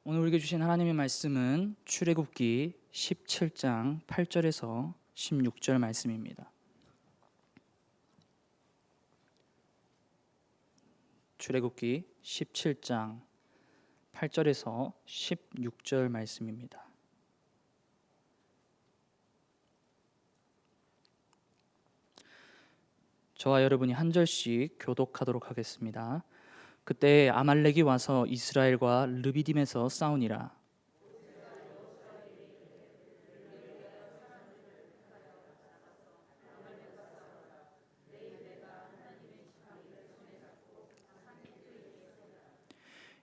오늘 우리에게 주신 하나님의 말씀은 출애굽기 17장 8절에서 16절 말씀입니다. 출애굽기 17장 8절에서 16절 말씀입니다. 저와 여러분이 한 절씩 교독하도록 하겠습니다. 그때 아말렉이 와서 이스라엘과 르비딤에서 싸우니라.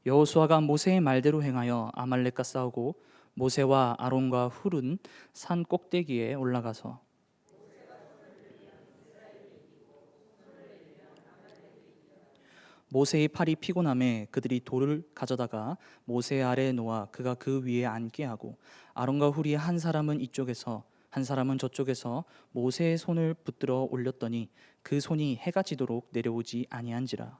여호수아가 모세의 말대로 행하여 아말렉과 싸우고 모세와 아론과 훌은 산 꼭대기에 올라가서 모세의 팔이 피곤함에 그들이 돌을 가져다가 모세 아래에 놓아 그가 그 위에 앉게 하고 아론과 훌이 한 사람은 이쪽에서 한 사람은 저쪽에서 모세의 손을 붙들어 올렸더니 그 손이 해가 지도록 내려오지 아니한지라.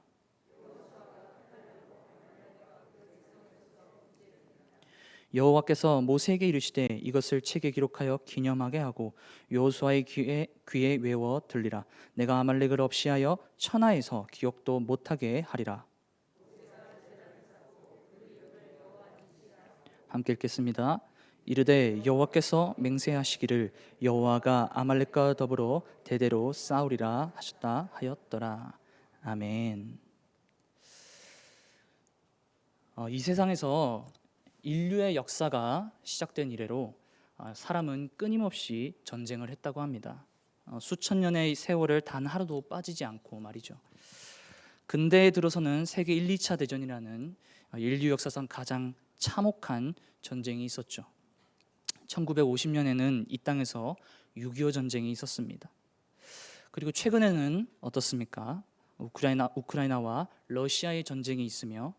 여호와께서 모세에게 이르시되 이것을 책에 기록하여 기념하게 하고 여호수아의 귀에 외워 들리라. 내가 아말렉을 없이하여 천하에서 기억도 못하게 하리라. 함께 읽겠습니다. 이르되 여호와께서 맹세하시기를 여호와가 아말렉과 더불어 대대로 싸우리라 하셨다 하였더라. 아멘. 이 세상에서 인류의 역사가 시작된 이래로 사람은 끊임없이 전쟁을 했다고 합니다. 수천 년의 세월을 단 하루도 빠지지 않고 말이죠. 근대에 들어서는 세계 1, 2차 대전이라는 인류 역사상 가장 참혹한 전쟁이 있었죠. 1950년에는 이 땅에서 6.25 전쟁이 있었습니다. 그리고 최근에는 어떻습니까? 우크라이나와 러시아의 전쟁이 있으며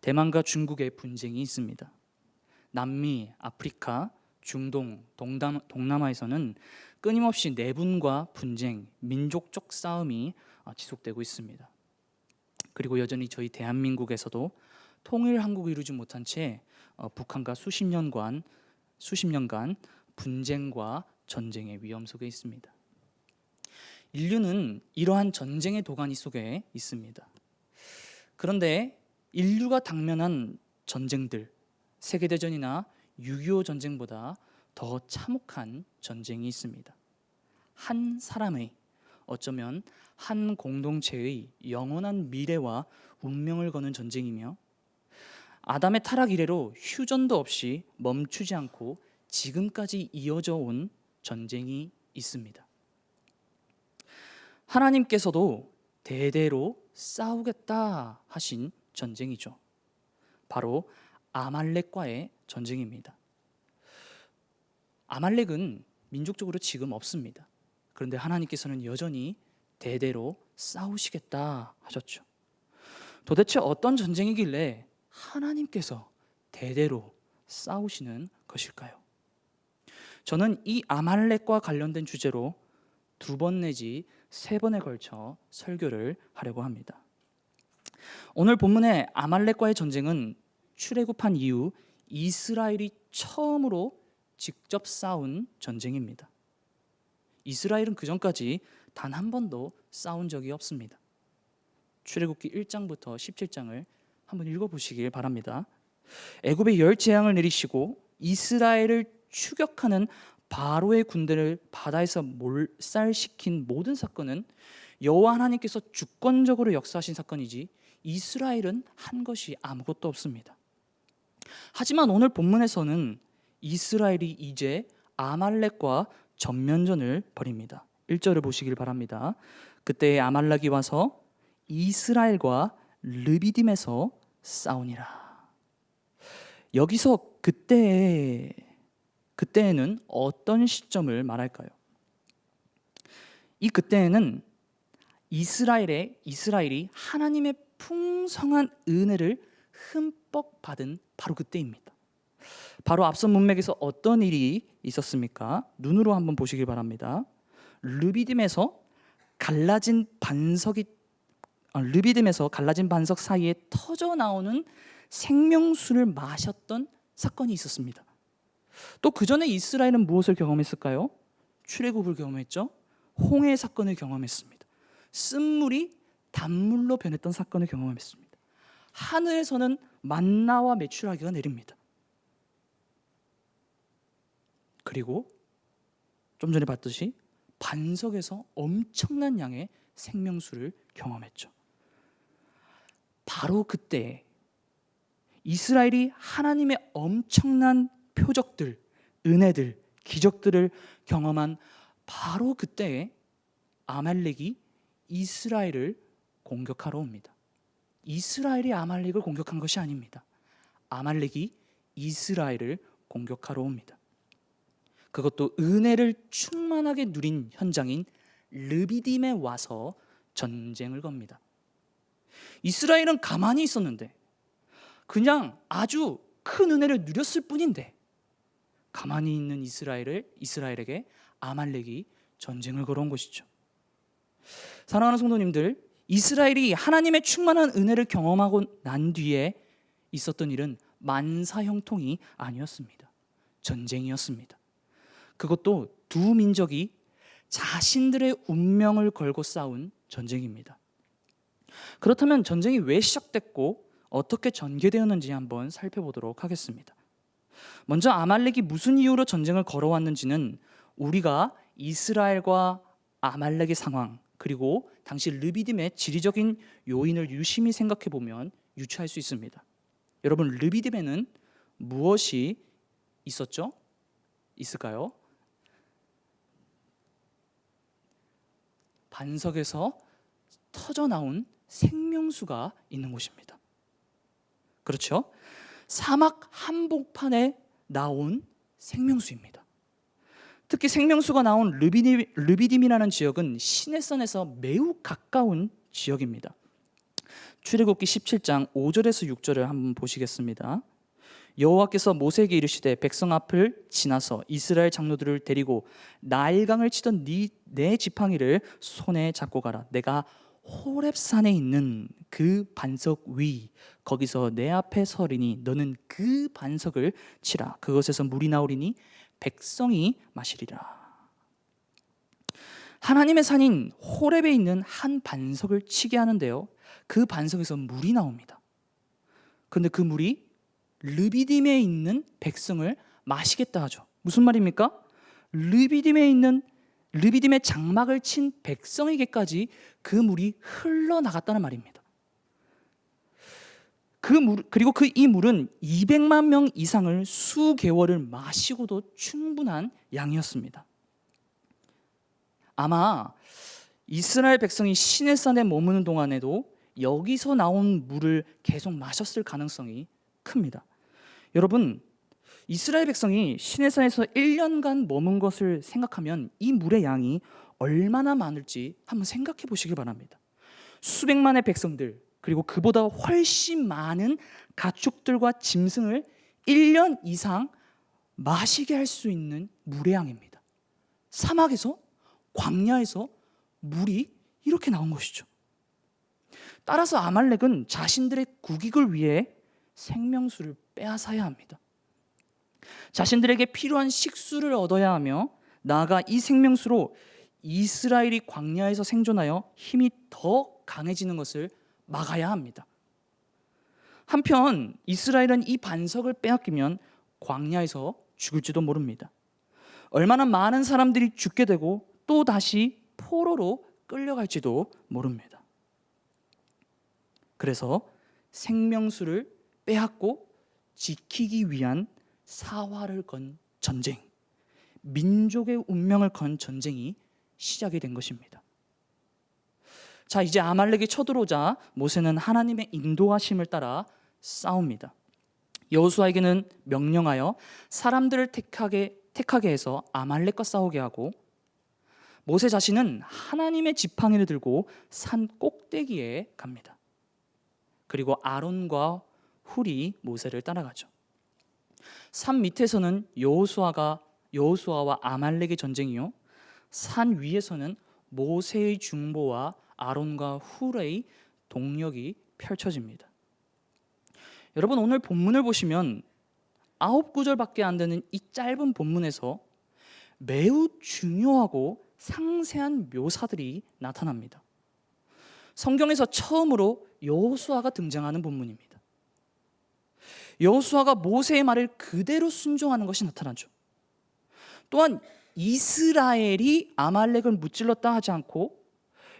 대만과 중국의 분쟁이 있습니다. 남미, 아프리카, 중동, 동남아에서는 끊임없이 내분과 분쟁, 민족적 싸움이 지속되고 있습니다. 그리고 여전히 저희 대한민국에서도 통일 한국을 이루지 못한 채 북한과 수십 년간 분쟁과 전쟁의 위험 속에 있습니다. 인류는 이러한 전쟁의 도가니 속에 있습니다. 그런데 인류가 당면한 전쟁들, 세계대전이나 6.25 전쟁보다 더 참혹한 전쟁이 있습니다. 한 사람의, 어쩌면 한 공동체의 영원한 미래와 운명을 거는 전쟁이며 아담의 타락 이래로 휴전도 없이 멈추지 않고 지금까지 이어져 온 전쟁이 있습니다. 하나님께서도 대대로 싸우겠다 하신 전쟁이죠. 바로 아말렉과의 전쟁입니다. 아말렉은 민족적으로 지금 없습니다. 그런데 하나님께서는 여전히 대대로 싸우시겠다 하셨죠. 도대체 어떤 전쟁이길래 하나님께서 대대로 싸우시는 것일까요? 저는 이 아말렉과 관련된 주제로 2번 내지 3번에 걸쳐 설교를 하려고 합니다. 오늘 본문의 아말렉과의 전쟁은 출애굽한 이후 이스라엘이 처음으로 직접 싸운 전쟁입니다. 이스라엘은 그전까지 단 한 번도 싸운 적이 없습니다. 출애굽기 1장부터 17장을 한번 읽어보시길 바랍니다. 애굽에 열 재앙을 내리시고 이스라엘을 추격하는 바로의 군대를 바다에서 몰살시킨 모든 사건은 여호와 하나님께서 주권적으로 역사하신 사건이지 이스라엘은 한 것이 아무것도 없습니다. 하지만 오늘 본문에서는 이스라엘이 이제 아말렉과 전면전을 벌입니다. 1절을 보시길 바랍니다. 그때 아말렉이 와서 이스라엘과 르비딤에서 싸우니라. 여기서 그때에는 어떤 시점을 말할까요? 이 그때에는 이스라엘이 하나님의 풍성한 은혜를 흠뻑 받은 바로 그때입니다. 바로 앞선 문맥에서 어떤 일이 있었습니까? 눈으로 한번 보시길 바랍니다. 르비딤에서 갈라진 반석이 르비딤에서 갈라진 반석 사이에 터져 나오는 생명수를 마셨던 사건이 있었습니다. 또 그 전에 이스라엘은 무엇을 경험했을까요? 출애굽을 경험했죠. 홍해 사건을 경험했습니다. 쓴물이 단물로 변했던 사건을 경험했습니다. 하늘에서는 만나와 메추라기가 내립니다. 그리고 좀 전에 봤듯이 반석에서 엄청난 양의 생명수를 경험했죠. 바로 그때 이스라엘이 하나님의 엄청난 표적들, 은혜들, 기적들을 경험한 바로 그때에 아말렉이 이스라엘을 공격하러 옵니다. 이스라엘이 아말렉을 공격한 것이 아닙니다. 아말렉이 이스라엘을 공격하러 옵니다. 그것도 은혜를 충만하게 누린 현장인 르비딤에 와서 전쟁을 겁니다. 이스라엘은 가만히 있었는데, 그냥 아주 큰 은혜를 누렸을 뿐인데, 가만히 있는 이스라엘에게 아말렉이 전쟁을 걸어온 것이죠. 사랑하는 성도님들, 이스라엘이 하나님의 충만한 은혜를 경험하고 난 뒤에 있었던 일은 만사형통이 아니었습니다. 전쟁이었습니다. 그것도 두 민족이 자신들의 운명을 걸고 싸운 전쟁입니다. 그렇다면 전쟁이 왜 시작됐고 어떻게 전개되었는지 한번 살펴보도록 하겠습니다. 먼저 아말렉이 무슨 이유로 전쟁을 걸어왔는지는 우리가 이스라엘과 아말렉의 상황, 그리고 당시 르비딤의 지리적인 요인을 유심히 생각해 보면 유추할 수 있습니다. 여러분, 르비딤에는 무엇이 있을까요? 반석에서 터져 나온 생명수가 있는 곳입니다. 그렇죠? 사막 한복판에 나온 생명수입니다. 특히 생명수가 나온 르비딤이라는 지역은 시내산에서 매우 가까운 지역입니다. 출애굽기 17장 5절에서 6절을 한번 보시겠습니다. 여호와께서 모세에게 이르시되 백성 앞을 지나서 이스라엘 장로들을 데리고 나일강을 치던 내 지팡이를 손에 잡고 가라. 내가 호렙산에 있는 그 반석 위 거기서 내 앞에 서리니 너는 그 반석을 치라. 그것에서 물이 나오리니 백성이 마시리라. 하나님의 산인 호렙에 있는 한 반석을 치게 하는데요, 그 반석에서 물이 나옵니다. 그런데 그 물이 르비딤에 있는 백성을 마시겠다 하죠. 무슨 말입니까? 르비딤의 장막을 친 백성에게까지 그 물이 흘러나갔다는 말입니다. 그리고 이 물은 200만 명 이상을 수개월을 마시고도 충분한 양이었습니다. 아마 이스라엘 백성이 시내산에 머무는 동안에도 여기서 나온 물을 계속 마셨을 가능성이 큽니다. 여러분, 이스라엘 백성이 시내산에서 1년간 머문 것을 생각하면 이 물의 양이 얼마나 많을지 한번 생각해 보시기 바랍니다. 수백만의 백성들, 그리고 그보다 훨씬 많은 가축들과 짐승을 1년 이상 마시게 할 수 있는 물의 양입니다. 사막에서, 광야에서 물이 이렇게 나온 것이죠. 따라서 아말렉은 자신들의 국익을 위해 생명수를 빼앗아야 합니다. 자신들에게 필요한 식수를 얻어야 하며, 나아가 이 생명수로 이스라엘이 광야에서 생존하여 힘이 더 강해지는 것을 막아야 합니다. 한편 이스라엘은 이 반석을 빼앗기면 광야에서 죽을지도 모릅니다. 얼마나 많은 사람들이 죽게 되고 또 다시 포로로 끌려갈지도 모릅니다. 그래서 생명수를 빼앗고 지키기 위한 사활을 건 전쟁, 민족의 운명을 건 전쟁이 시작이 된 것입니다. 자, 이제 아말렉이 쳐들어오자 모세는 하나님의 인도하심을 따라 싸웁니다. 여호수아에게는 명령하여 사람들을 택하게 해서 아말렉과 싸우게 하고, 모세 자신은 하나님의 지팡이를 들고 산 꼭대기에 갑니다. 그리고 아론과 훌이 모세를 따라가죠. 산 밑에서는 여호수아와 아말렉의 전쟁이요, 산 위에서는 모세의 중보와 아론과 훌의 동력이 펼쳐집니다. 여러분, 오늘 본문을 보시면 9구절밖에 안 되는 이 짧은 본문에서 매우 중요하고 상세한 묘사들이 나타납니다. 성경에서 처음으로 여호수아가 등장하는 본문입니다. 여호수아가 모세의 말을 그대로 순종하는 것이 나타나죠. 또한 이스라엘이 아말렉을 무찔렀다 하지 않고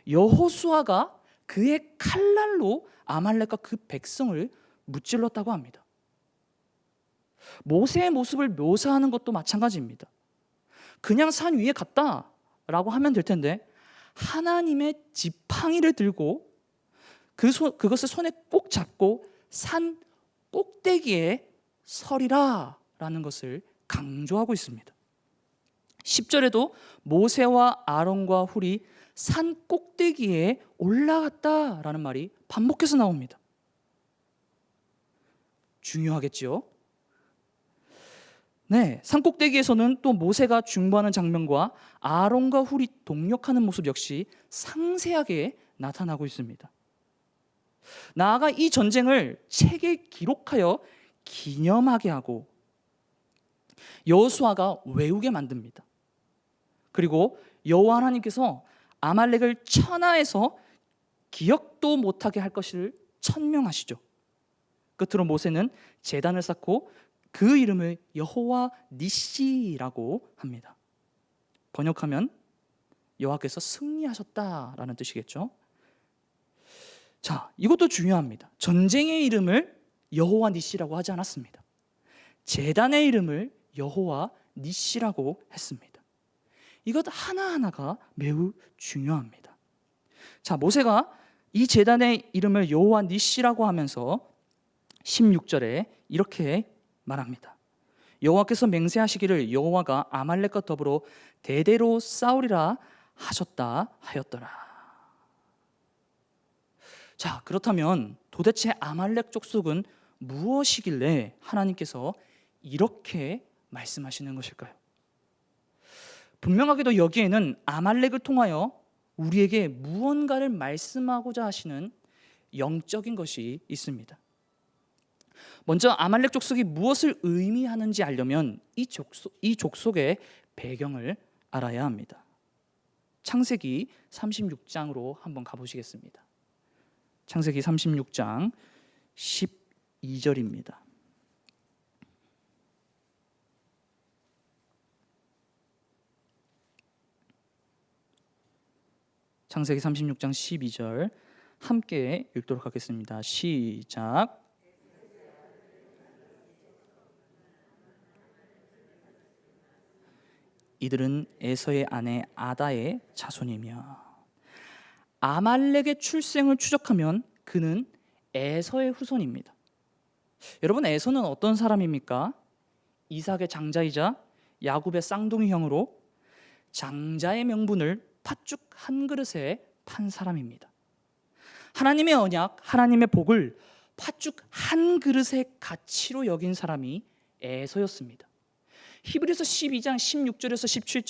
여호수아가 그의 칼날로 아말렉과 그 백성을 무찔렀다고 합니다. 모세의 모습을 묘사하는 것도 마찬가지입니다. 그냥 산 위에 갔다라고 하면 될 텐데 하나님의 지팡이를 들고 그것을 손에 꼭 잡고 산 꼭대기에 서리라 라는 것을 강조하고 있습니다. 10절에도 모세와 아론과 훌이 산 꼭대기에 올라갔다라는 말이 반복해서 나옵니다. 중요하겠지요? 네, 산 꼭대기에서는 또 모세가 중보하는 장면과 아론과 훌이 동력하는 모습 역시 상세하게 나타나고 있습니다. 나아가 이 전쟁을 책에 기록하여 기념하게 하고 여호수아가 외우게 만듭니다. 그리고 여호와 하나님께서 아말렉을 천하에서 기억도 못하게 할 것을 천명하시죠. 끝으로 모세는 제단을 쌓고 그 이름을 여호와 니시라고 합니다. 번역하면 여호와께서 승리하셨다라는 뜻이겠죠. 자, 이것도 중요합니다. 전쟁의 이름을 여호와 니시라고 하지 않았습니다. 제단의 이름을 여호와 니시라고 했습니다. 이것 하나하나가 매우 중요합니다. 자, 모세가 이 제단의 이름을 여호와 니시라고 하면서 16절에 이렇게 말합니다. 여호와께서 맹세하시기를 여호와가 아말렉과 더불어 대대로 싸우리라 하셨다 하였더라. 자, 그렇다면 도대체 아말렉 족속은 무엇이길래 하나님께서 이렇게 말씀하시는 것일까요? 분명하게도 여기에는 아말렉을 통하여 우리에게 무언가를 말씀하고자 하시는 영적인 것이 있습니다. 먼저 아말렉 족속이 무엇을 의미하는지 알려면 이 족속의 배경을 알아야 합니다. 창세기 36장으로 한번 가보시겠습니다. 창세기 36장 12절입니다. 창세기 36장 12절 함께 읽도록 하겠습니다. 시작. 이들은 에서의 아내 아다의 자손이며 아말렉의 출생을 추적하면 그는 에서의 후손입니다. 여러분, 에서는 어떤 사람입니까? 이삭의 장자이자 야곱의 쌍둥이 형으로 장자의 명분을 팥죽 한 그릇에 판 사람입니다. 하나님의 언약, 하나님의 복을 팥죽 한 그릇의 가치로 여긴 사람이 에서였습니다. 히브리서 12장 16절에서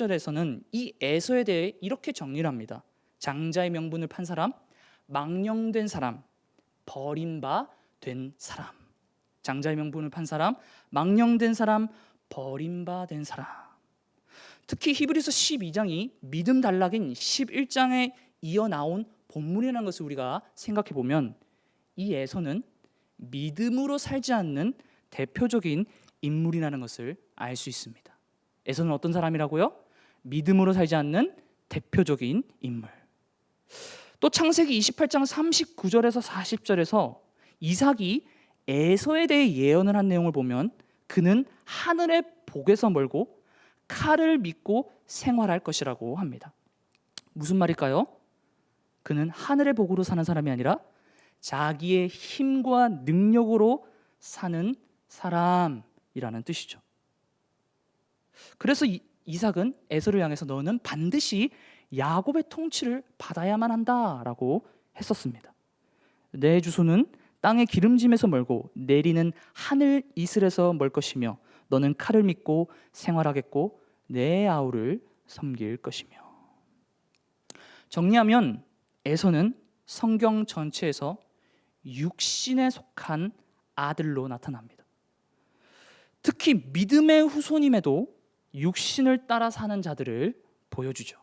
17절에서는 이 에서에 대해 이렇게 정리를 합니다. 장자의 명분을 판 사람, 망령된 사람, 버린 바 된 사람. 장자의 명분을 판 사람, 망령된 사람, 버린 바 된 사람. 특히 히브리서 12장이 믿음 단락인 11장에 이어 나온 본문이라는 것을 우리가 생각해 보면 이 에서는 믿음으로 살지 않는 대표적인 인물이라는 것을 알 수 있습니다. 에서는 어떤 사람이라고요? 믿음으로 살지 않는 대표적인 인물. 또 창세기 28장 39절에서 40절에서 이삭이 에서에 대해 예언을 한 내용을 보면 그는 하늘의 복에서 멀고 칼을 믿고 생활할 것이라고 합니다. 무슨 말일까요? 그는 하늘의 복으로 사는 사람이 아니라 자기의 힘과 능력으로 사는 사람이라는 뜻이죠. 그래서 이삭은 에서를 향해서 너는 반드시 야곱의 통치를 받아야만 한다라고 했었습니다. 내 주소는 땅의 기름짐에서 멀고 내리는 하늘 이슬에서 멀 것이며 너는 칼을 믿고 생활하겠고 내 아우를 섬길 것이며. 정리하면 에서는 성경 전체에서 육신에 속한 아들로 나타납니다. 특히 믿음의 후손임에도 육신을 따라 사는 자들을 보여주죠.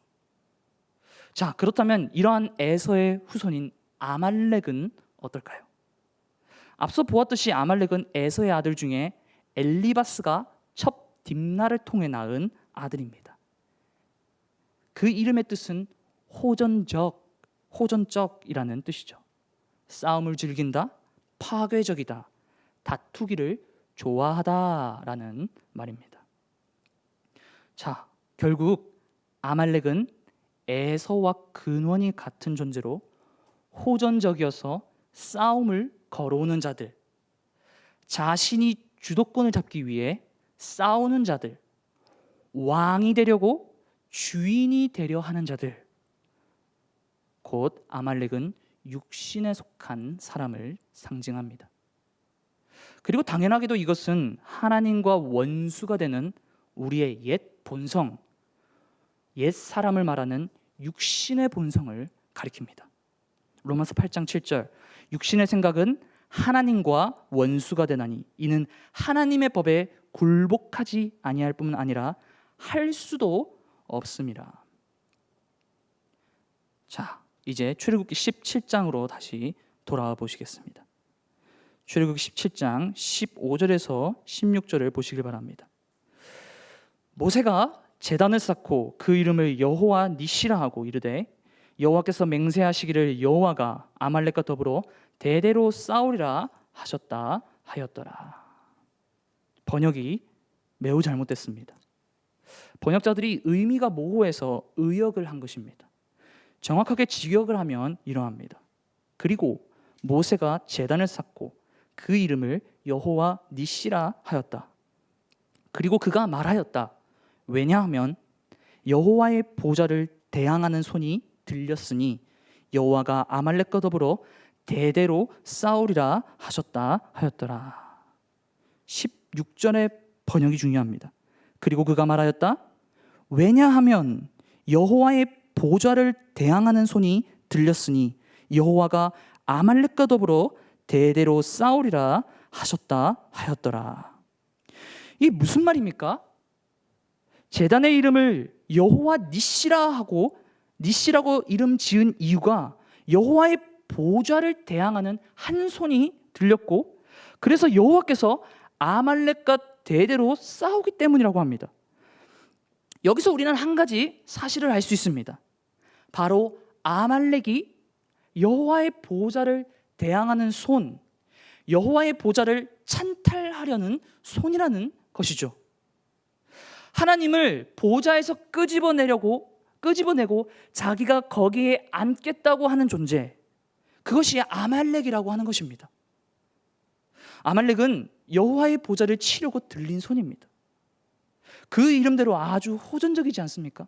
자, 그렇다면 이러한 에서의 후손인 아말렉은 어떨까요? 앞서 보았듯이 아말렉은 에서의 아들 중에 엘리바스가 첩 딥나를 통해 낳은 아들입니다. 그 이름의 뜻은 호전적이라는 뜻이죠. 싸움을 즐긴다, 파괴적이다, 다투기를 좋아하다라는 말입니다. 자, 결국 아말렉은 에서와 근원이 같은 존재로 호전적이어서 싸움을 걸어오는 자들, 자신이 주도권을 잡기 위해 싸우는 자들, 왕이 되려고 주인이 되려 하는 자들, 곧 아말렉은 육신에 속한 사람을 상징합니다. 그리고 당연하게도 이것은 하나님과 원수가 되는 우리의 옛 본성, 옛 사람을 말하는 육신의 본성을 가리킵니다. 로마서 8장 7절, 육신의 생각은 하나님과 원수가 되나니 이는 하나님의 법에 굴복하지 아니할 뿐 아니라 할 수도 없습니다. 자, 이제 출애굽기 17장으로 다시 돌아와 보시겠습니다. 출애굽기 17장 15절에서 16절을 보시길 바랍니다. 모세가 제단을 쌓고 그 이름을 여호와 니시라 하고 이르되 여호와께서 맹세하시기를 여호와가 아말렉과 더불어 대대로 싸우리라 하셨다 하였더라. 번역이 매우 잘못됐습니다. 번역자들이 의미가 모호해서 의역을 한 것입니다. 정확하게 직역을 하면 이러합니다. 그리고 모세가 제단을 쌓고 그 이름을 여호와 니시라 하였다. 그리고 그가 말하였다. 왜냐하면 여호와의 보좌를 대항하는 손이 들렸으니 여호와가 아말렉과 더불어 대대로 싸우리라 하셨다 하였더라. 16절의 번역이 중요합니다. 그리고 그가 말하였다. 왜냐하면 여호와의 보좌를 대항하는 손이 들렸으니 여호와가 아말렉과 더불어 대대로 싸우리라 하셨다 하였더라. 이게 무슨 말입니까? 제단의 이름을 여호와 니시라 하고 니시라고 이름 지은 이유가 여호와의 보좌를 대항하는 한 손이 들렸고, 그래서 여호와께서 아말렉과 대대로 싸우기 때문이라고 합니다. 여기서 우리는 한 가지 사실을 알 수 있습니다. 바로 아말렉이 여호와의 보좌를 대항하는 손, 여호와의 보좌를 찬탈하려는 손이라는 것이죠. 하나님을 보좌에서 끄집어내고 자기가 거기에 앉겠다고 하는 존재, 그것이 아말렉이라고 하는 것입니다. 아말렉은 여호와의 보좌를 치려고 들린 손입니다. 그 이름대로 아주 호전적이지 않습니까?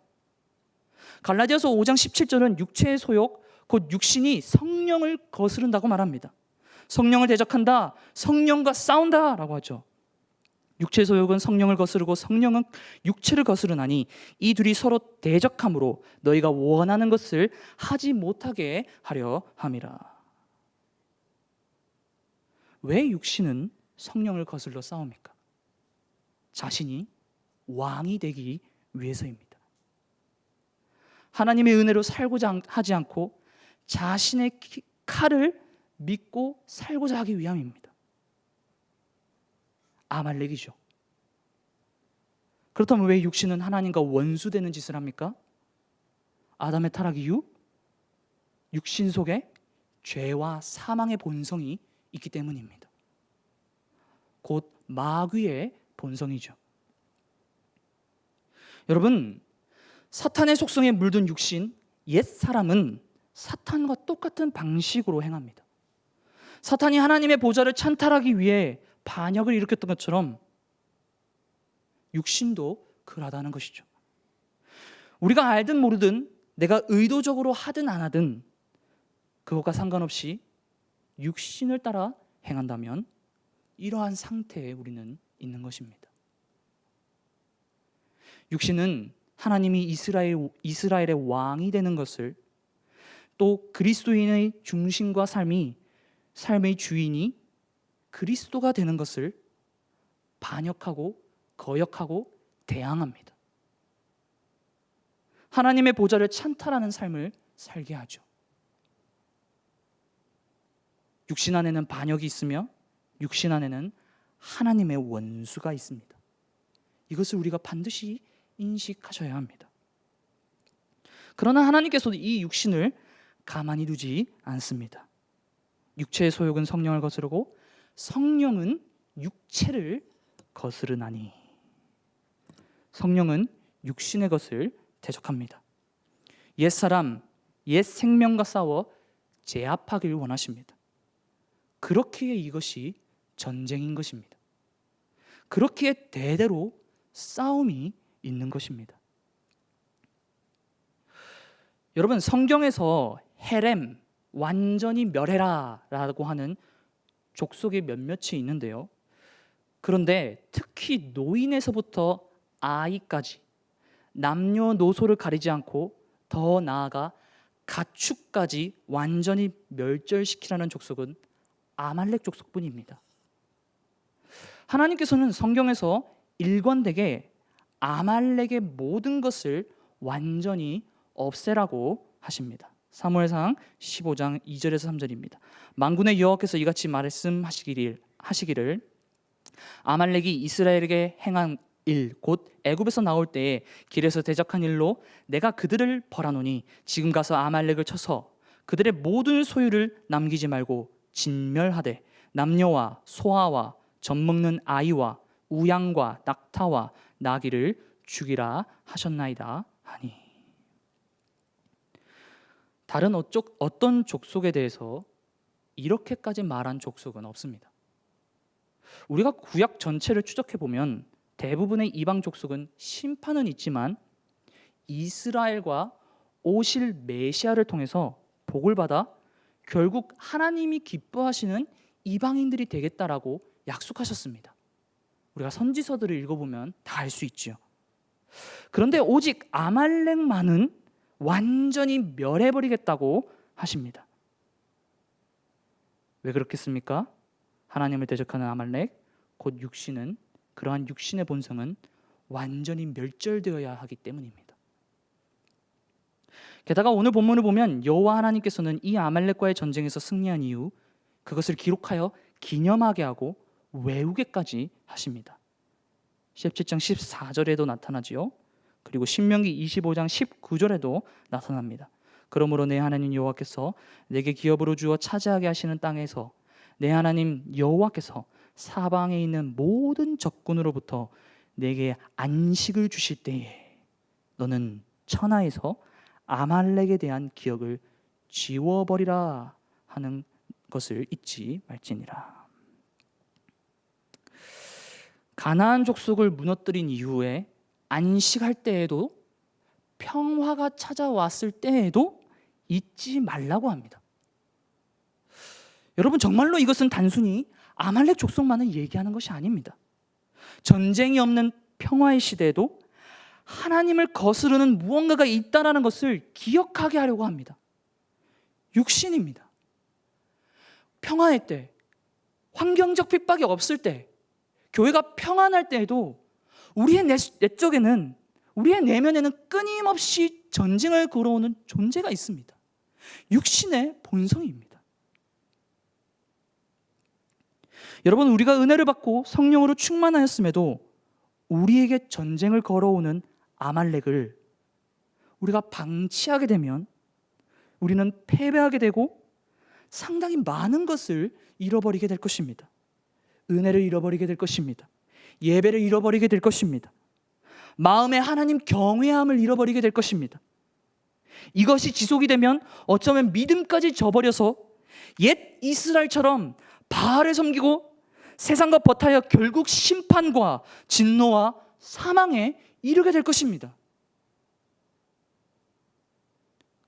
갈라디아서 5장 17절은 육체의 소욕, 곧 육신이 성령을 거스른다고 말합니다. 성령을 대적한다, 성령과 싸운다라고 하죠. 육체의 소욕은 성령을 거스르고 성령은 육체를 거스르나니 이 둘이 서로 대적함으로 너희가 원하는 것을 하지 못하게 하려 함이라. 왜 육신은 성령을 거슬러 싸웁니까? 자신이 왕이 되기 위해서입니다. 하나님의 은혜로 살고자 하지 않고 자신의 칼을 믿고 살고자 하기 위함입니다. 아말렉이죠. 그렇다면 왜 육신은 하나님과 원수되는 짓을 합니까? 아담의 타락 이후 육신 속에 죄와 사망의 본성이 있기 때문입니다. 곧 마귀의 본성이죠. 여러분, 사탄의 속성에 물든 육신, 옛 사람은 사탄과 똑같은 방식으로 행합니다. 사탄이 하나님의 보좌를 찬탈하기 위해 반역을 일으켰던 것처럼 육신도 그러하다는 것이죠. 우리가 알든 모르든 내가 의도적으로 하든 안 하든 그것과 상관없이 육신을 따라 행한다면 이러한 상태에 우리는 있는 것입니다. 육신은 하나님이 이스라엘의 왕이 되는 것을 또 그리스도인의 중심과 삶의 주인이 그리스도가 되는 것을 반역하고 거역하고 대항합니다. 하나님의 보좌를 찬탈하는 삶을 살게 하죠. 육신 안에는 반역이 있으며 육신 안에는 하나님의 원수가 있습니다. 이것을 우리가 반드시 인식하셔야 합니다. 그러나 하나님께서도 이 육신을 가만히 두지 않습니다. 육체의 소욕은 성령을 거스르고 성령은 육체를 거스르나니. 성령은 육신의 것을 대적합니다. 옛사람, 옛 생명과 싸워 제압하기를 원하십니다. 그렇기에 이것이 전쟁인 것입니다. 그렇기에 대대로 싸움이 있는 것입니다. 여러분, 성경에서 헤렘, 완전히 멸해라 라고 하는 족속이 몇몇이 있는데요. 그런데 특히 노인에서부터 아이까지 남녀노소를 가리지 않고 더 나아가 가축까지 완전히 멸절시키라는 족속은 아말렉 족속뿐입니다. 하나님께서는 성경에서 일관되게 아말렉의 모든 것을 완전히 없애라고 하십니다. 사무엘상 15장 2절에서 3절입니다. 만군의 여호와께서 이같이 말씀하시기를 아말렉이 이스라엘에게 행한 일, 곧 애굽에서 나올 때에 길에서 대적한 일로 내가 그들을 벌하노니 지금 가서 아말렉을 쳐서 그들의 모든 소유를 남기지 말고 진멸하되 남녀와 소아와 젖먹는 아이와 우양과 낙타와 나귀를 죽이라 하셨나이다 하니. 다른 어떤 족속에 대해서 이렇게까지 말한 족속은 없습니다. 우리가 구약 전체를 추적해 보면 대부분의 이방 족속은 심판은 있지만 이스라엘과 오실 메시아를 통해서 복을 받아 결국 하나님이 기뻐하시는 이방인들이 되겠다라고 약속하셨습니다. 우리가 선지서들을 읽어보면 다 알 수 있죠. 그런데 오직 아말렉만은 완전히 멸해버리겠다고 하십니다. 왜 그렇겠습니까? 하나님을 대적하는 아말렉, 곧 육신은, 그러한 육신의 본성은 완전히 멸절되어야 하기 때문입니다. 게다가 오늘 본문을 보면 여호와 하나님께서는 이 아말렉과의 전쟁에서 승리한 이후 그것을 기록하여 기념하게 하고 외우게까지 하십니다. 17장 14절에도 나타나지요. 그리고 신명기 25장 19절에도 나타납니다. 그러므로 내 하나님 여호와께서 내게 기업으로 주어 차지하게 하시는 땅에서 내 하나님 여호와께서 사방에 있는 모든 적군으로부터 내게 안식을 주실 때에 너는 천하에서 아말렉에 대한 기억을 지워버리라 하는 것을 잊지 말지니라. 가나안 족속을 무너뜨린 이후에 안식할 때에도 평화가 찾아왔을 때에도 잊지 말라고 합니다. 여러분, 정말로 이것은 단순히 아말렉 족속만을 얘기하는 것이 아닙니다. 전쟁이 없는 평화의 시대에도 하나님을 거스르는 무언가가 있다는 것을 기억하게 하려고 합니다. 육신입니다. 평화의 때, 환경적 핍박이 없을 때, 교회가 평안할 때에도 우리의 내적에는, 우리의 내면에는 끊임없이 전쟁을 걸어오는 존재가 있습니다. 육신의 본성입니다. 여러분, 우리가 은혜를 받고 성령으로 충만하였음에도 우리에게 전쟁을 걸어오는 아말렉을 우리가 방치하게 되면 우리는 패배하게 되고 상당히 많은 것을 잃어버리게 될 것입니다. 은혜를 잃어버리게 될 것입니다. 예배를 잃어버리게 될 것입니다. 마음의 하나님 경외함을 잃어버리게 될 것입니다. 이것이 지속이 되면 어쩌면 믿음까지 저버려서 옛 이스라엘처럼 바알을 섬기고 세상과 버타여 결국 심판과 진노와 사망에 이르게 될 것입니다.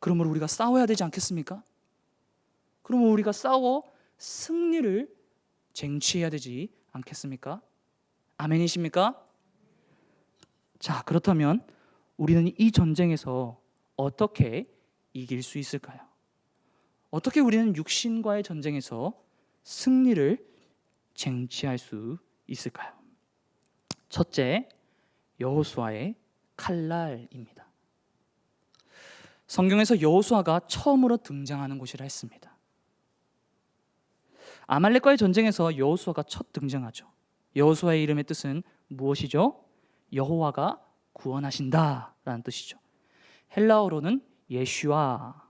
그러므로 우리가 싸워야 되지 않겠습니까? 그러면 우리가 싸워 승리를 쟁취해야 되지 않겠습니까? 아멘이십니까? 자, 그렇다면 우리는 이 전쟁에서 어떻게 이길 수 있을까요? 어떻게 우리는 육신과의 전쟁에서 승리를 쟁취할 수 있을까요? 첫째, 여호수아의 칼날입니다. 성경에서 여호수아가 처음으로 등장하는 곳이라 했습니다. 아말렉과의 전쟁에서 여호수아가 첫 등장하죠. 여호수아의 이름의 뜻은 무엇이죠? 여호와가 구원하신다라는 뜻이죠. 헬라어로는 예슈아,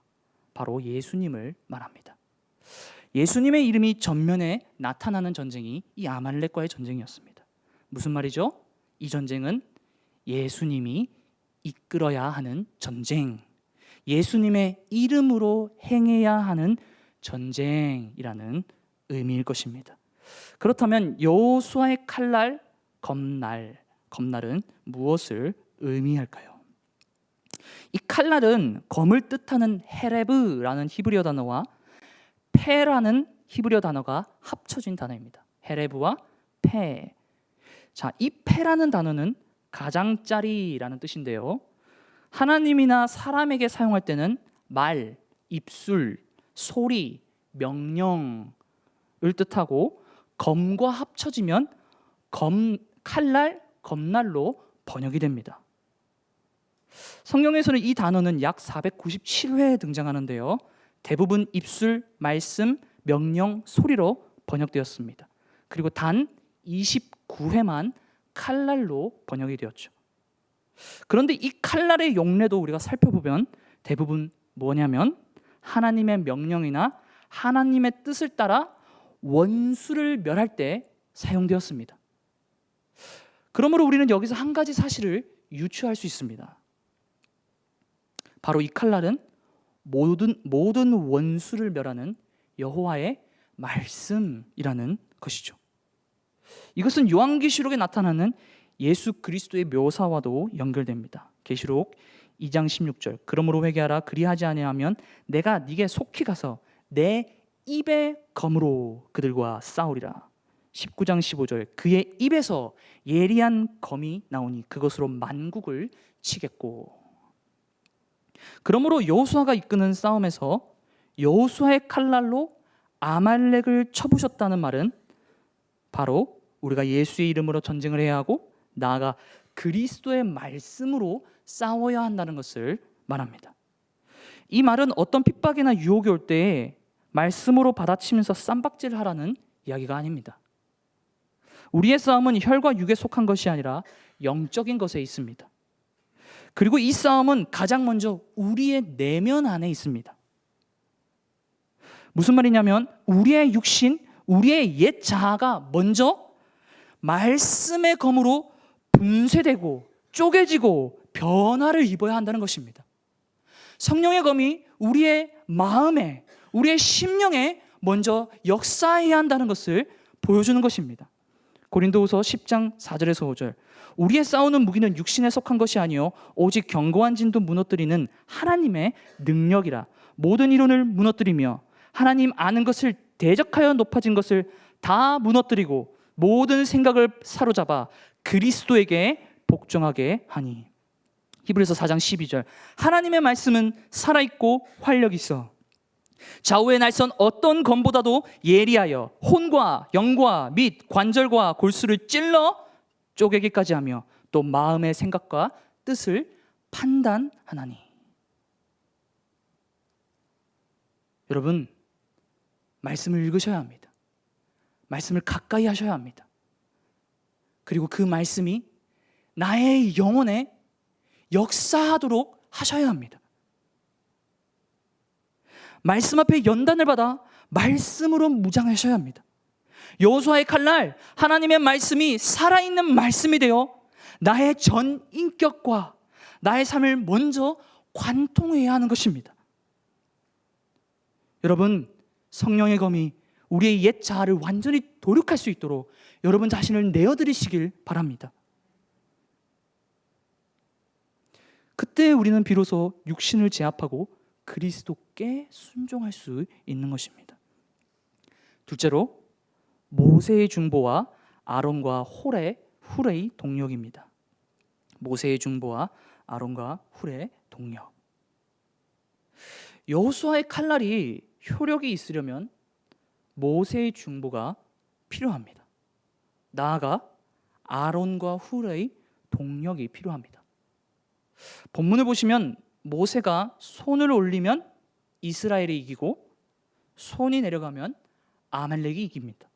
바로 예수님을 말합니다. 예수님의 이름이 전면에 나타나는 전쟁이 이 아말렉과의 전쟁이었습니다. 무슨 말이죠? 이 전쟁은 예수님이 이끌어야 하는 전쟁, 예수님의 이름으로 행해야 하는 전쟁이라는 의미일 것입니다. 그렇다면 여호수아의 칼날, 검날은 무엇을 의미할까요? 이 칼날은 검을 뜻하는 헤레브라는 히브리어 단어와 페라는 히브리어 단어가 합쳐진 단어입니다. 헤레브와 페. 자, 이 페라는 단어는 가장자리라는 뜻인데요. 하나님이나 사람에게 사용할 때는 말, 입술, 소리, 명령을 뜻하고 검과 합쳐지면 칼날, 검날로 번역이 됩니다. 성경에서는 이 단어는 약 497회에 등장하는데요. 대부분 입술, 말씀, 명령, 소리로 번역되었습니다. 그리고 단 29회만 칼날로 번역이 되었죠. 그런데 이 칼날의 용례도 우리가 살펴보면 대부분 뭐냐면 하나님의 명령이나 하나님의 뜻을 따라 원수를 멸할 때 사용되었습니다. 그러므로 우리는 여기서 한 가지 사실을 유추할 수 있습니다. 바로 이 칼날은 모든 원수를 멸하는 여호와의 말씀이라는 것이죠. 이것은 요한계시록에 나타나는 예수 그리스도의 묘사와도 연결됩니다. 계시록 2장 16절, 그러므로 회개하라. 그리하지 아니하면 내가 네게 속히 가서 내 입의 검으로 그들과 싸우리라. 19장 15절, 그의 입에서 예리한 검이 나오니 그것으로 만국을 치겠고. 그러므로 여호수아가 이끄는 싸움에서 여호수아의 칼날로 아말렉을 쳐부셨다는 말은 바로 우리가 예수의 이름으로 전쟁을 해야 하고 나아가 그리스도의 말씀으로 싸워야 한다는 것을 말합니다. 이 말은 어떤 핍박이나 유혹이 올 때에 말씀으로 받아치면서 쌈박질하라는 이야기가 아닙니다. 우리의 싸움은 혈과 육에 속한 것이 아니라 영적인 것에 있습니다. 그리고 이 싸움은 가장 먼저 우리의 내면 안에 있습니다. 무슨 말이냐면 우리의 육신, 우리의 옛 자아가 먼저 말씀의 검으로 분쇄되고 쪼개지고 변화를 입어야 한다는 것입니다. 성령의 검이 우리의 마음에, 우리의 심령에 먼저 역사해야 한다는 것을 보여주는 것입니다. 고린도후서 10장 4절에서 5절, 우리의 싸우는 무기는 육신에 속한 것이 아니요 오직 견고한 진도 무너뜨리는 하나님의 능력이라. 모든 이론을 무너뜨리며 하나님 아는 것을 대적하여 높아진 것을 다 무너뜨리고 모든 생각을 사로잡아 그리스도에게 복종하게 하니. 히브리서 4장 12절, 하나님의 말씀은 살아있고 활력 있어 좌우의 날선 어떤 검보다도 예리하여 혼과 영과 및 관절과 골수를 찔러 쪼개기까지 하며 또 마음의 생각과 뜻을 판단하나니. 여러분, 말씀을 읽으셔야 합니다. 말씀을 가까이 하셔야 합니다. 그리고 그 말씀이 나의 영혼에 역사하도록 하셔야 합니다. 말씀 앞에 연단을 받아 말씀으로 무장하셔야 합니다. 여호수아의 칼날, 하나님의 말씀이 살아있는 말씀이 되어 나의 전 인격과 나의 삶을 먼저 관통해야 하는 것입니다. 여러분, 성령의 검이 우리의 옛 자아를 완전히 도륙할 수 있도록 여러분 자신을 내어드리시길 바랍니다. 그때 우리는 비로소 육신을 제압하고 그리스도께 순종할 수 있는 것입니다. 둘째로, 모세의 중보와 아론과 훌의 동력입니다. 모세의 중보와 아론과 훌의 동력. 여호수아의 칼날이 효력이 있으려면 모세의 중보가 필요합니다. 나아가 아론과 훌의 동력이 필요합니다. 본문을 보시면 모세가 손을 올리면 이스라엘이 이기고 손이 내려가면 아말렉이 이깁니다.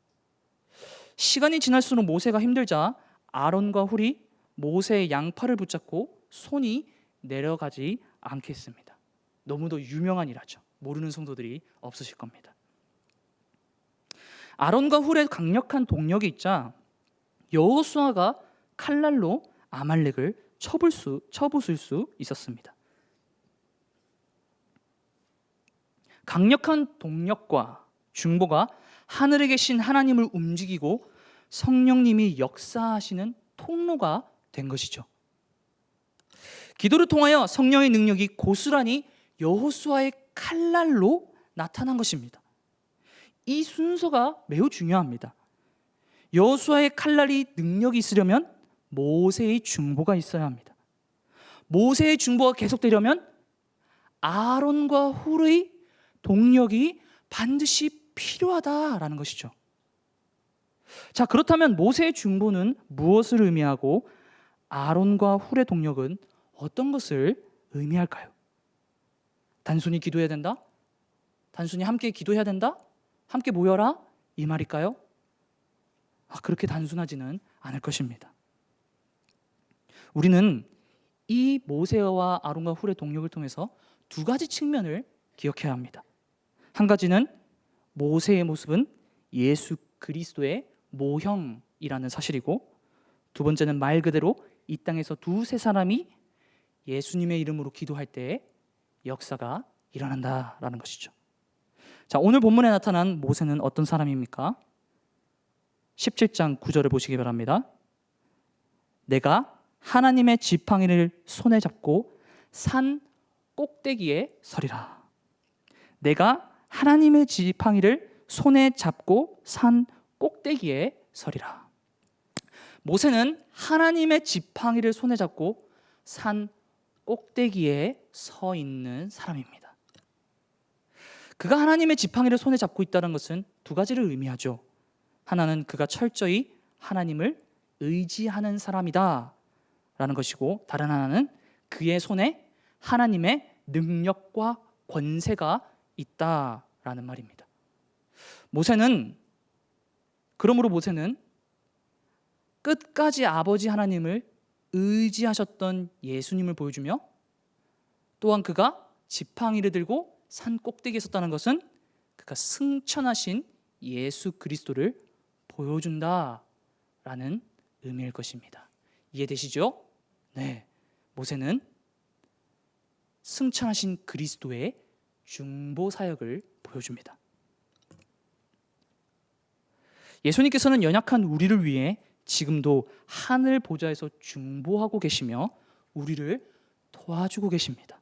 시간이 지날수록 모세가 힘들자 아론과 훌이 모세의 양팔을 붙잡고 손이 내려가지 않게 했습니다. 너무도 유명한 일하죠. 모르는 성도들이 없으실 겁니다. 아론과 훌의 강력한 동력이 있자 여호수아가 칼날로 아말렉을 쳐부술 수 있었습니다. 강력한 동력과 중보가 하늘에 계신 하나님을 움직이고 성령님이 역사하시는 통로가 된 것이죠. 기도를 통하여 성령의 능력이 고스란히 여호수아의 칼날로 나타난 것입니다. 이 순서가 매우 중요합니다. 여호수아의 칼날이 능력이 있으려면 모세의 중보가 있어야 합니다. 모세의 중보가 계속되려면 아론과 훌의 동력이 반드시 필요하다라는 것이죠. 자, 그렇다면 모세의 중보는 무엇을 의미하고 아론과 훌의 동력은 어떤 것을 의미할까요? 단순히 기도해야 된다? 단순히 함께 기도해야 된다? 함께 모여라? 이 말일까요? 그렇게 단순하지는 않을 것입니다. 우리는 이 모세와 아론과 훌의 동력을 통해서 두 가지 측면을 기억해야 합니다. 한 가지는 모세의 모습은 예수 그리스도의 모형이라는 사실이고, 두 번째는 말 그대로 이 땅에서 두세 사람이 예수님의 이름으로 기도할 때 역사가 일어난다라는 것이죠. 자, 오늘 본문에 나타난 모세는 어떤 사람입니까? 17장 9절을 보시기 바랍니다. 내가 하나님의 지팡이를 손에 잡고 산 꼭대기에 서리라. 내가 하나님의 지팡이를 손에 잡고 산 꼭대기에 서리라. 모세는 하나님의 지팡이를 손에 잡고 산 꼭대기에 서 있는 사람입니다. 그가 하나님의 지팡이를 손에 잡고 있다는 것은 두 가지를 의미하죠. 하나는 그가 철저히 하나님을 의지하는 사람이다 라는 것이고, 다른 하나는 그의 손에 하나님의 능력과 권세가 있다라는 말입니다. 그러므로 모세는 끝까지 아버지 하나님을 의지하셨던 예수님을 보여주며, 또한 그가 지팡이를 들고 산 꼭대기에 섰다는 것은 그가 승천하신 예수 그리스도를 보여준다라는 의미일 것입니다. 이해되시죠? 네, 모세는 승천하신 그리스도의 중보 사역을 보여줍니다. 예수님께서는 연약한 우리를 위해 지금도 하늘 보좌에서 중보하고 계시며 우리를 도와주고 계십니다.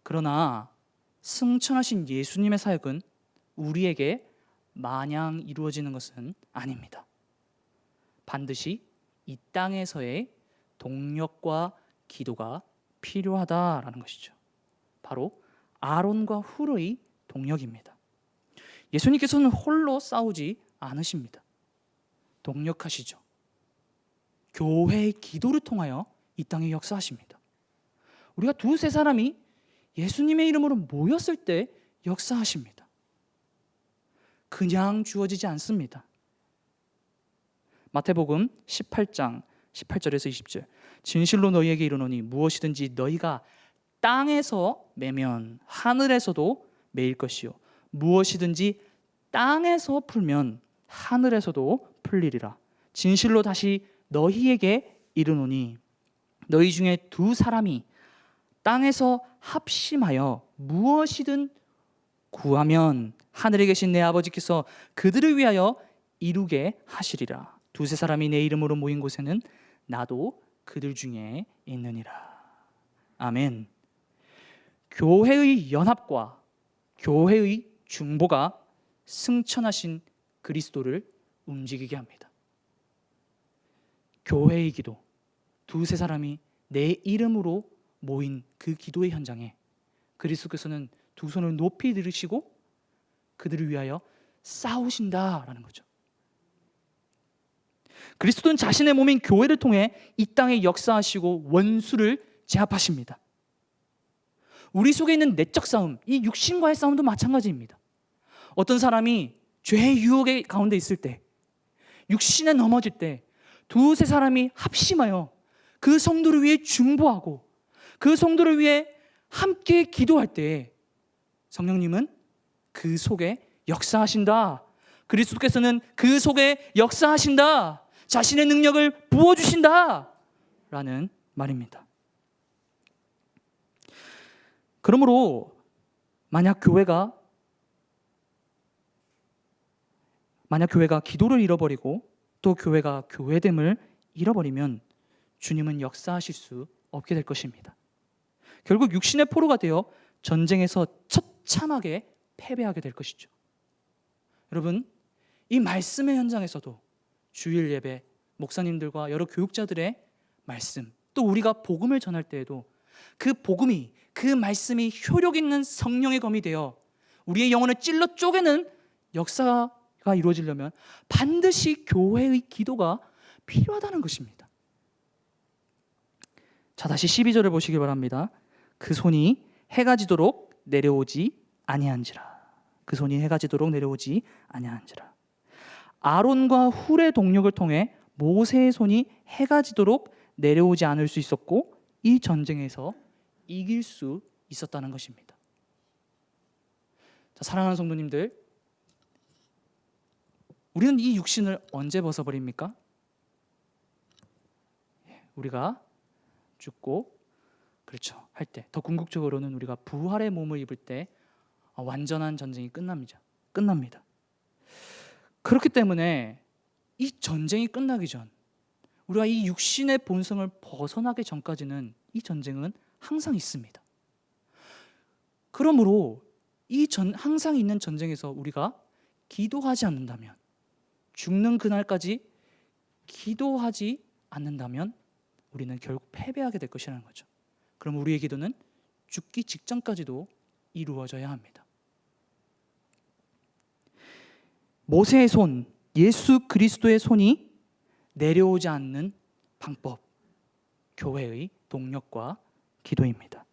그러나 승천하신 예수님의 사역은 우리에게 마냥 이루어지는 것은 아닙니다. 반드시 이 땅에서의 동력과 기도가 필요하다라는 것이죠. 바로 아론과 훌의 동력입니다. 예수님께서는 홀로 싸우지 않으십니다. 동력하시죠. 교회의 기도를 통하여 이 땅에 역사하십니다. 우리가 두세 사람이 예수님의 이름으로 모였을 때 역사하십니다. 그냥 주어지지 않습니다. 마태복음 18장 18절에서 20절, 진실로 너희에게 이르노니 무엇이든지 너희가 땅에서 매면 하늘에서도 매일 것이요 무엇이든지 땅에서 풀면 하늘에서도 풀리리라. 진실로 다시 너희에게 이르노니 너희 중에 두 사람이 땅에서 합심하여 무엇이든 구하면 하늘에 계신 내 아버지께서 그들을 위하여 이루게 하시리라. 두세 사람이 내 이름으로 모인 곳에는 나도 그들 중에 있느니라. 아멘. 교회의 연합과 교회의 중보가 승천하신 그리스도를 움직이게 합니다. 교회의 기도, 두세 사람이 내 이름으로 모인 그 기도의 현장에 그리스도께서는 두 손을 높이 들으시고 그들을 위하여 싸우신다라는 거죠. 그리스도는 자신의 몸인 교회를 통해 이 땅에 역사하시고 원수를 제압하십니다. 우리 속에 있는 내적 싸움, 이 육신과의 싸움도 마찬가지입니다. 어떤 사람이 죄의 유혹의 가운데 있을 때, 육신에 넘어질 때 두세 사람이 합심하여 그 성도를 위해 중보하고 그 성도를 위해 함께 기도할 때 성령님은 그 속에 역사하신다. 그리스도께서는 그 속에 역사하신다. 자신의 능력을 부어주신다 라는 말입니다. 그러므로 만약 교회가 기도를 잃어버리고 또 교회가 교회됨을 잃어버리면 주님은 역사하실 수 없게 될 것입니다. 결국 육신의 포로가 되어 전쟁에서 처참하게 패배하게 될 것이죠. 여러분, 이 말씀의 현장에서도 주일 예배, 목사님들과 여러 교육자들의 말씀, 또 우리가 복음을 전할 때에도 그 복음이, 그 말씀이 효력 있는 성령의 검이 되어 우리의 영혼을 찔러 쪼개는 역사가 이루어지려면 반드시 교회의 기도가 필요하다는 것입니다. 자, 다시 12절을 보시기 바랍니다. 그 손이 해가 지도록 내려오지 아니한지라. 그 손이 해가 지도록 내려오지 아니한지라. 아론과 훌의 동력을 통해 모세의 손이 해가 지도록 내려오지 않을 수 있었고 이 전쟁에서 이길 수 있었다는 것입니다. 자, 사랑하는 성도님들, 우리는 이 육신을 언제 벗어버립니까? 우리가 죽고 그렇죠 할 때, 더 궁극적으로는 우리가 부활의 몸을 입을 때 완전한 전쟁이 끝납니다. 그렇기 때문에 이 전쟁이 끝나기 전, 우리가 이 육신의 본성을 벗어나기 전까지는 이 전쟁은 항상 있습니다. 그러므로 항상 있는 전쟁에서 우리가 기도하지 않는다면, 죽는 그날까지 기도하지 않는다면 우리는 결국 패배하게 될 것이라는 거죠. 그럼 우리의 기도는 죽기 직전까지도 이루어져야 합니다. 모세의 손, 예수 그리스도의 손이 내려오지 않는 방법, 교회의 동력과 기도입니다.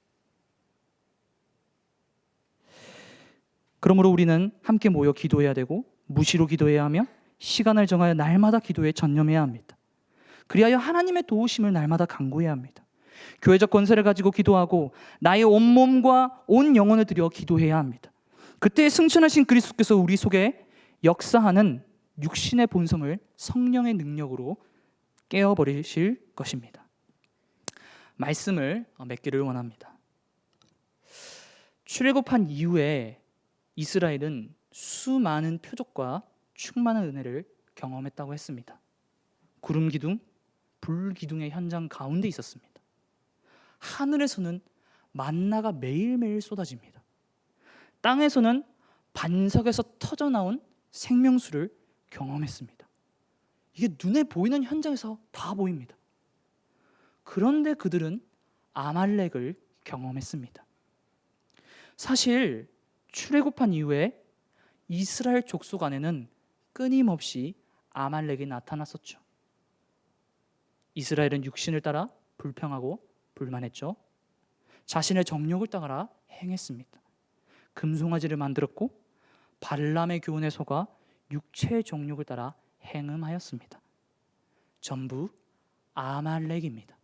그러므로 우리는 함께 모여 기도해야 되고 무시로 기도해야 하며 시간을 정하여 날마다 기도에 전념해야 합니다. 그리하여 하나님의 도우심을 날마다 간구해야 합니다. 교회적 권세를 가지고 기도하고 나의 온몸과 온 영혼을 들여 기도해야 합니다. 그때 승천하신 그리스도께서 우리 속에 역사하는 육신의 본성을 성령의 능력으로 깨어버리실 것입니다. 말씀을 맺기를 원합니다. 출애굽한 이후에 이스라엘은 수많은 표적과 충만한 은혜를 경험했다고 했습니다. 구름 기둥, 불 기둥의 현장 가운데 있었습니다. 하늘에서는 만나가 매일매일 쏟아집니다. 땅에서는 반석에서 터져나온 생명수를 경험했습니다. 이게 눈에 보이는 현장에서 다 보입니다. 그런데 그들은 아말렉을 경험했습니다. 사실 출애굽한 이후에 이스라엘 족속 안에는 끊임없이 아말렉이 나타났었죠. 이스라엘은 육신을 따라 불평하고 불만했죠. 자신의 정욕을 따라 행했습니다. 금송아지를 만들었고 발람의 교훈에 속아 육체의 정욕을 따라 행음하였습니다. 전부 아말렉입니다.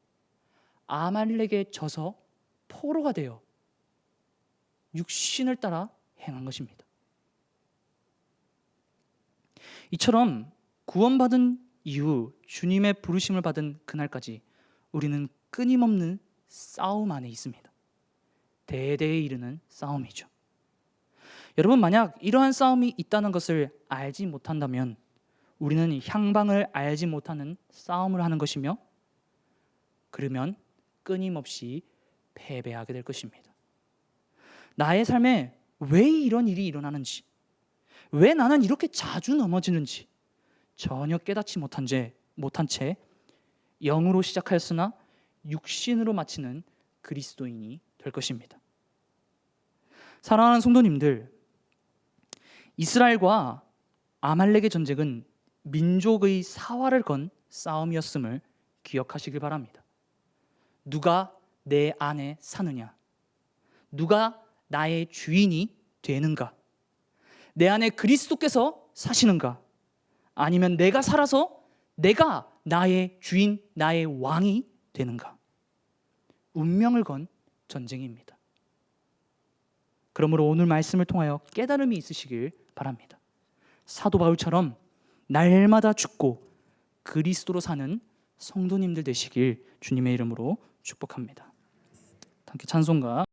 아말렉에 져서 포로가 되어 육신을 따라 행한 것입니다. 이처럼 구원받은 이후 주님의 부르심을 받은 그날까지 우리는 끊임없는 싸움 안에 있습니다. 대대에 이르는 싸움이죠. 여러분, 만약 이러한 싸움이 있다는 것을 알지 못한다면 우리는 향방을 알지 못하는 싸움을 하는 것이며, 그러면 끊임없이 패배하게 될 것입니다. 나의 삶에 왜 이런 일이 일어나는지, 왜 나는 이렇게 자주 넘어지는지 전혀 깨닫지 못한 채 영으로 시작하였으나 육신으로 마치는 그리스도인이 될 것입니다. 사랑하는 성도님들, 이스라엘과 아말렉의 전쟁은 민족의 사활을 건 싸움이었음을 기억하시길 바랍니다. 누가 내 안에 사느냐? 누가 나의 주인이 되는가? 내 안에 그리스도께서 사시는가? 아니면 내가 살아서 내가 나의 주인, 나의 왕이 되는가? 운명을 건 전쟁입니다. 그러므로 오늘 말씀을 통하여 깨달음이 있으시길 바랍니다. 사도 바울처럼 날마다 죽고 그리스도로 사는 성도님들 되시길 주님의 이름으로 축복합니다. 함께 찬송가